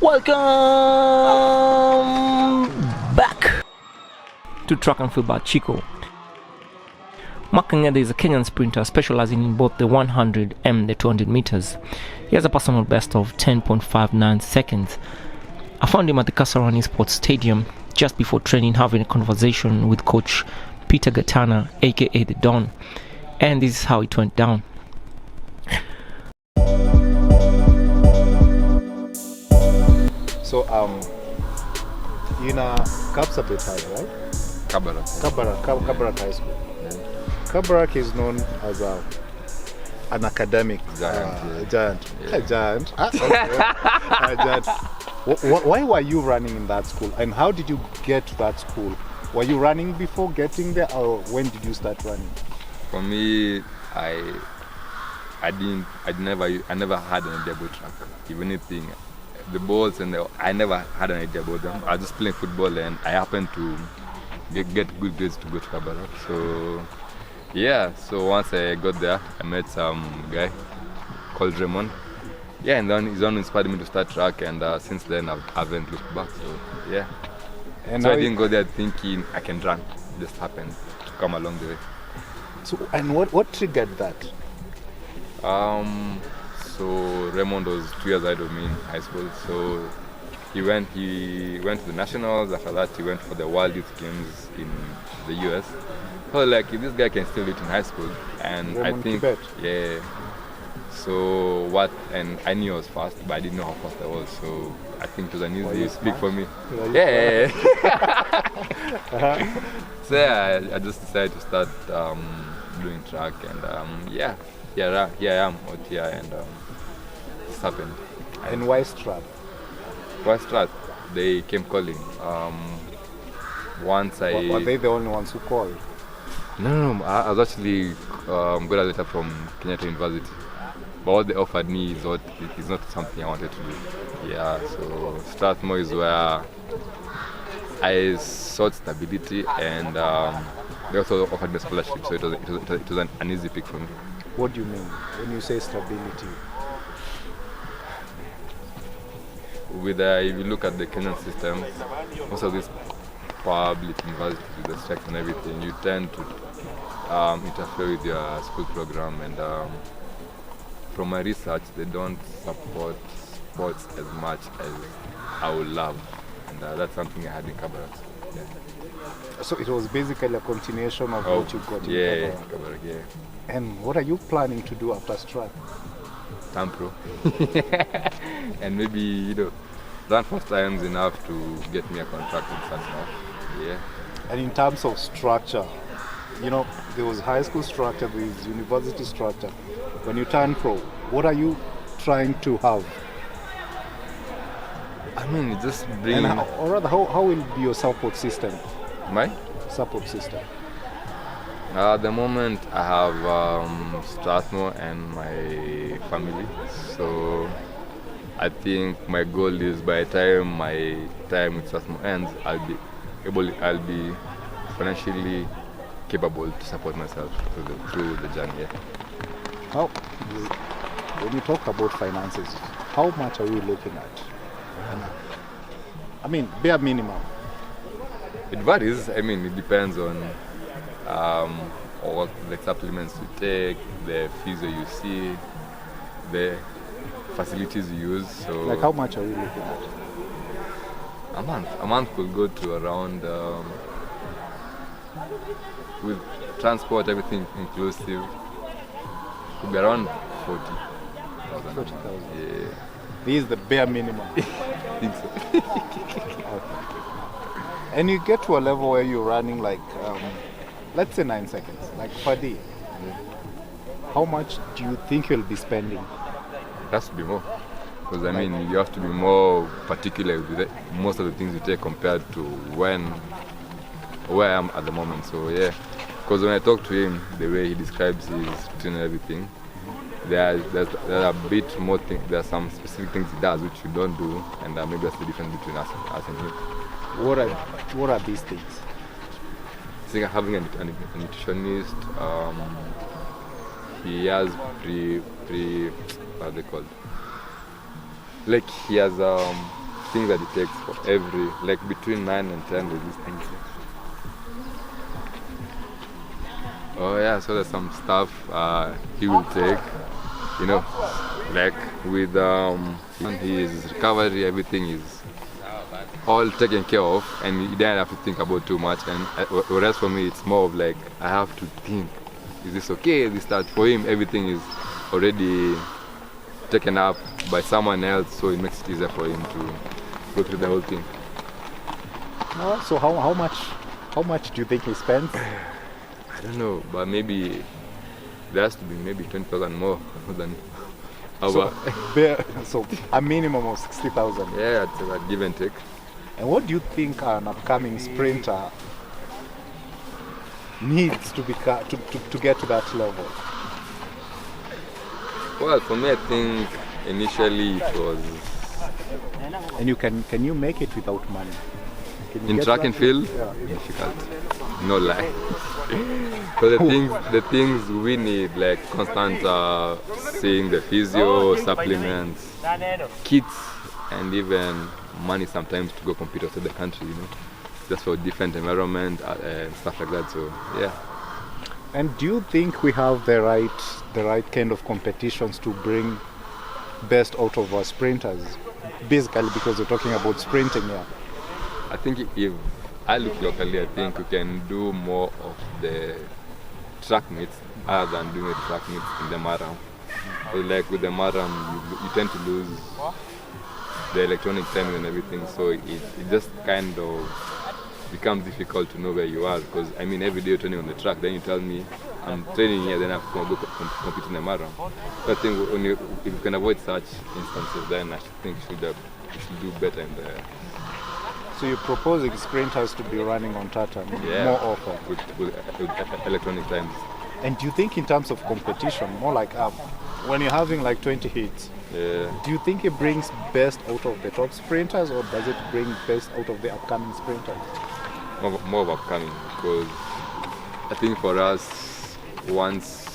Welcome back to Track and Field by Chico. KANGETHE is a Kenyan sprinter specializing in both the 100 and the 200 meters. He has a personal best of 10.59 seconds. I found him at the Kasarani Sports Stadium just before training, having a conversation with coach Peter GATANA, aka the Don, and this is how it went down. So, in Kapsabet High, right? Kabarak High School. Yeah. Kabarak is known as an academic giant. Giant. Yeah. A giant. A giant. Why were you running in that school, and how did you get to that school? Were you running before getting there, or when did you start running? For me, I never had an idea about track. If anything, the balls I never had an idea about them. I was just playing football, and I happened to get good grades to go to Kabarak. So yeah, so once I got there, I met some guy called Raymond. Yeah, and then he's the one who inspired me to start track, and since then I haven't looked back. So yeah, And so I now didn't go there thinking I can run. It just happened to come along the way. So, and what triggered that? So Raymond was 2 years ahead of me in high school. So he went to the nationals. After that, he went for the World Youth Games in the US. So like, if this guy can still do it in high school, and Raymond I think Kibet. yeah. So and I knew I was fast, but I didn't know how fast I was. So I think it was an easy pick for me. Yeah. So yeah, I just decided to start doing track, and here I am out here, and this happened. And why Strat? First strat, they came calling. Once I Were they the only ones who called? no, I was actually got a letter from Kenyatta University, but what they offered me is not something I wanted to do. Yeah, so Strathmore is where I sought stability, and they also offered me a scholarship, so it was an easy pick for me. What do you mean when you say stability? With if you look at the Kenyan system, most of these public universities with the strikes and everything, you tend to interfere with your school program, and from my research, they don't support sports as much as I would love, and that's something I had in Kabarak. Yeah. So it was basically a continuation of what you got in Yeah, Kabarak. Kabarak, yeah. And what are you planning to do after Strat? Time pro. And maybe, run 4 times enough to get me a contract and such now. Yeah. And in terms of structure, there was high school structure, there is university structure. When you turn pro, what are you trying to have? I mean, it just And bring how will be your support system? my. Support system. At the moment, I have Strathmore and my family. So I think my goal is by the time my time with Strathmore ends, I'll be financially capable to support myself through the journey. Yeah. When you talk about finances, how much are we looking at? I mean, bare minimum. It varies. I mean, it depends on all the supplements you take, the fees that you see, the facilities you use. So Like how much are we looking at? a month could go to around with transport, everything inclusive, could be around 40,000. 40,000. Yeah, This is the bare minimum. I think so. And you get to a level where you're running like, let's say 9 seconds, like per day. How much do you think you'll be spending? It has to be more. Because I mean, you have to be more particular with most of the things you take compared to where I am at the moment. So yeah, because when I talk to him, the way he describes his routine and everything, there are a bit more things. There are some specific things he does which you don't do, and maybe that's the difference between us and him. What are these things? I think having a nutritionist, he has what are they called? Like he has things that it takes for every, like between 9 and 10 with these things. Oh yeah, so there's some stuff he will take, you know, like with his recovery, everything is all taken care of, and you don't have to think about too much. And whereas for me, it's more of like I have to think, is this okay? This that for him, everything is already taken up by someone else, so it makes it easier for him to go through the whole thing. So how much do you think he spends? I don't know, but maybe there has to be maybe 20,000 more than our. So a minimum of 60,000. Yeah, it's a give and take. And what do you think an upcoming sprinter needs to get to that level? Well, for me, I think initially it was And can you make it without money? Can you in get track that and field. Yeah. Difficult, no lie. Because the things we need, like constant seeing the physio, supplements, kits, and even money sometimes to go compete outside the country, you know, just for different environment and stuff like that. So yeah. And do you think we have the right kind of competitions to bring best out of our sprinters? Basically, because we're talking about sprinting here. I think if I look locally, I think we can do more of the track meets other than doing the track meets in the marathon. Because like with the marathon, you tend to lose the electronic timing and everything, so it just kind of becomes difficult to know where you are. Because I mean, every day you're training on the track, then you tell me I'm training here, then I have to go compete in the marathon. So I think if you can avoid such instances, then I think you should do better in the. So you're proposing sprinters to be running on tartan more often? With electronic times. And do you think in terms of competition, more like when you're having like 20 hits, do you think it brings best out of the top sprinters, or does it bring best out of the upcoming sprinters? More of upcoming, because I think for us, once,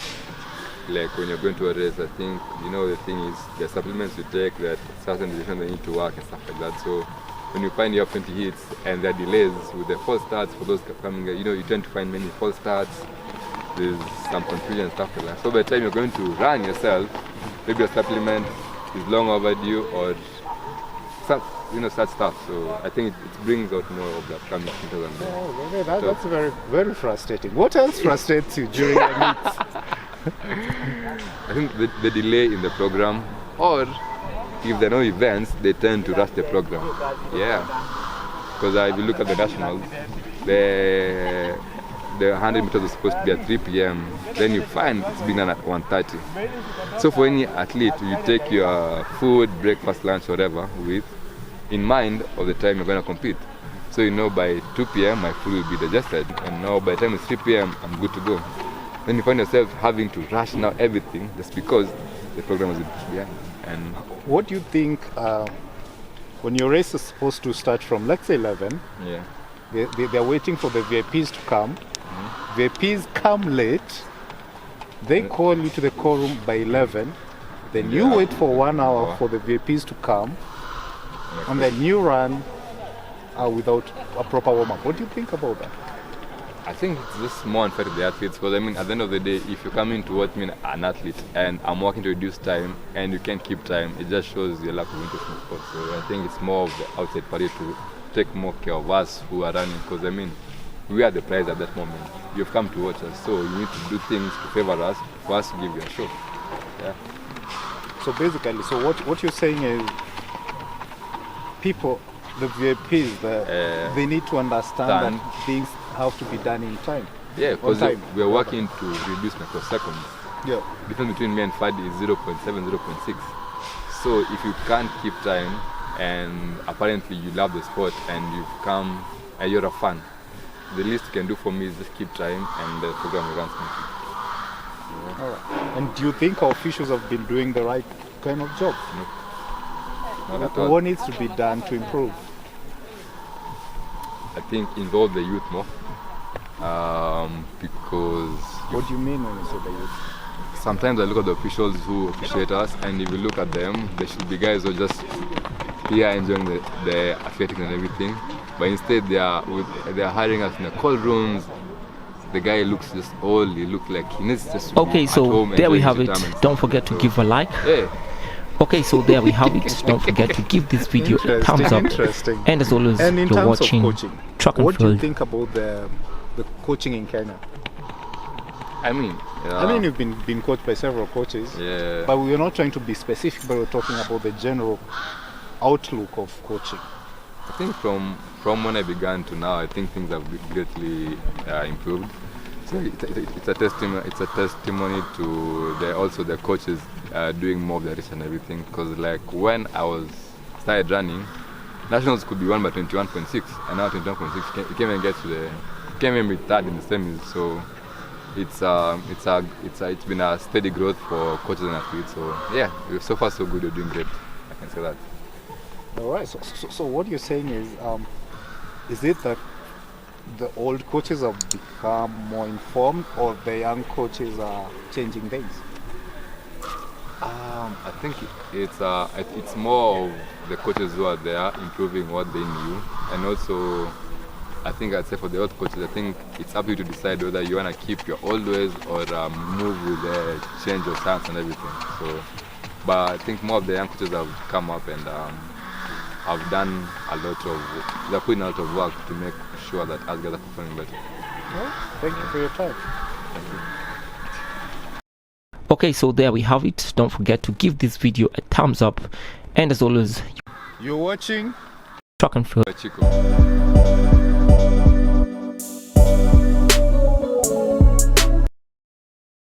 like when you're going to a race, I think, you know, the thing is the supplements you take, that certain directions they need to work and stuff like that. So when you find you have 20 hits and there are delays with the false starts for those coming, you know, you tend to find many false starts. There's some confusion and stuff like that. So by the time you're going to run yourself, maybe a supplement is long overdue or such stuff. So I think it brings out more of the upcoming sprinters. That's very, very frustrating. What else frustrates you during the meets? I think the delay in the program, or if there are no events, they tend to rush the program. Yeah, because if you look at the nationals, the 100 meters is supposed to be at 3 p.m. Then you find it's being done at 1:30. So for any athlete, you take your food, breakfast, lunch, whatever, in mind of the time you're going to compete. So you know by 2 p.m. my food will be digested, and now by the time it's 3 p.m. I'm good to go. Then you find yourself having to rush now everything just because the program is behind. And what do you think when your race is supposed to start from, let's say 11? Yeah. They're waiting for the VIPs to come. Mm-hmm. VIPs come late. They call you to the call room by 11. Then you wait for 1 hour for the VIPs to come. And then you run without a proper warm-up. What do you think about that? I think it's just more unfair to the athletes, because I mean, at the end of the day, if you come in to watch me an athlete and I'm working to reduce time and you can't keep time, it just shows your lack of interest in sport. So I think it's more of the outside party to take more care of us who are running, because I mean, we are the prize at that moment. You've come to watch us, so you need to do things to favor us for us to give you a show. Yeah. So basically, what you're saying is people, the VIPs, they need to understand that things have to be done in time. Yeah, because we are working to reduce microseconds. Yeah. The difference between me and Fadi is 0.7, 0.6. So if you can't keep time, and apparently you love the sport and you've come and you're a fan, the least you can do for me is just keep time and the program will run smoothly. Yeah. All right. And do you think our officials have been doing the right kind of job? No. Not at all. What needs to be done to improve? I think involve the youth more, because... What do you mean when you say the youth? Sometimes I look at the officials who officiate us, and if you look at them, they should be guys who are just here enjoying the athletics and everything, but instead they are hiring us in the cold rooms. The guy looks just old. He looks like he needs just to be Okay, at so home there we enjoying have his it. retirement. Don't forget to give a like. Yeah. Okay, so there we have it. Don't forget to give this video a thumbs up. Interesting. And as always, And in you're terms watching of coaching, Track and what do you Field. think about the coaching in Kenya? I mean, I mean, you've been coached by several coaches, yeah. but we're not trying to be specific, but we're talking about the general outlook of coaching. I think from when I began to now, I think things have greatly improved. So it's a testimony. It's a testimony to the coaches doing more of the research and everything. Because like when I started running, nationals could be won by 21.6, and now 21.6 you can't even get to you can't even be third in the semis. So it's been a steady growth for coaches and athletes. So yeah, so far so good. You're doing great. I can say that. All right. So what you're saying is it that the old coaches have become more informed, or the young coaches are changing things? I think it's more of the coaches who are there improving what they knew, and also I think I'd say for the old coaches, I think it's up to you to decide whether you want to keep your old ways or move with the change of science and everything. So, but I think more of the young coaches have come up and have done they're putting a lot of work to make sure that us guys are performing better. Well, thank you for your time. Thank you. Okay, so there we have it. Don't forget to give this video a thumbs up. And as always, You're watching Track and Field. Chico.